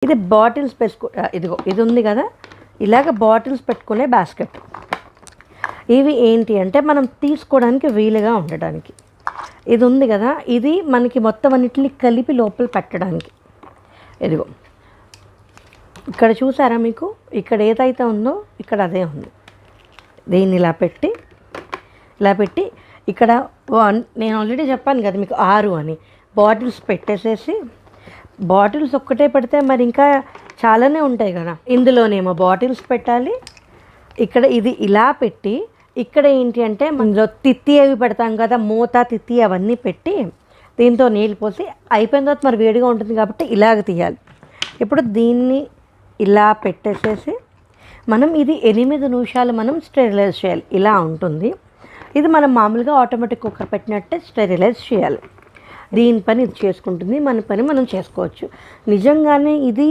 ఇది బాటిల్స్ ఇదిగో ఇది ఉంది కదా, ఇలాగ బాటిల్స్ పెట్టుకునే బాస్కెట్. ఇవి ఏంటి అంటే మనం తీసుకోవడానికి వీలుగా ఉండడానికి. ఇది ఉంది కదా, ఇది మనకి మొత్తం అన్నిటిని కలిపి లోపల పెట్టడానికి. ఇదిగో ఇక్కడ చూసారా మీకు, ఇక్కడ ఏదైతే ఉందో ఇక్కడ అదే ఉంది. దీన్ని ఇలా పెట్టి ఇక్కడ నేను ఆల్రెడీ చెప్పాను కదా మీకు 6 అని బాటిల్స్ పెట్టేసేసి, బాటిల్స్ ఒక్కటే పెడితే మరి ఇంకా చాలానే ఉంటాయి కదా, ఇందులోనేమో బాటిల్స్ పెట్టాలి. ఇక్కడ ఇది ఇలా పెట్టి, ఇక్కడ ఏంటి అంటే మనలో తిత్తి అవి పెడతాం కదా, మూత తిత్తి అవన్నీ పెట్టి దీంతో నీళ్ళు పోసి అయిపోయిన తర్వాత మరి వేడిగా ఉంటుంది కాబట్టి ఇలాగ తీయాలి. ఇప్పుడు దీన్ని ఇలా పెట్టేసేసి మనం ఇది 8 నిమిషాలు మనం స్టెరిలైజ్ చేయాలి. ఇలా ఉంటుంది. ఇది మనం మామూలుగా ఆటోమేటిక్ కుక్కర్ పెట్టినట్టే స్టెరిలైజ్ చేయాలి. దీని పని ఇది చేసుకుంటుంది, మన పని మనం చేసుకోవచ్చు. నిజంగానే ఇది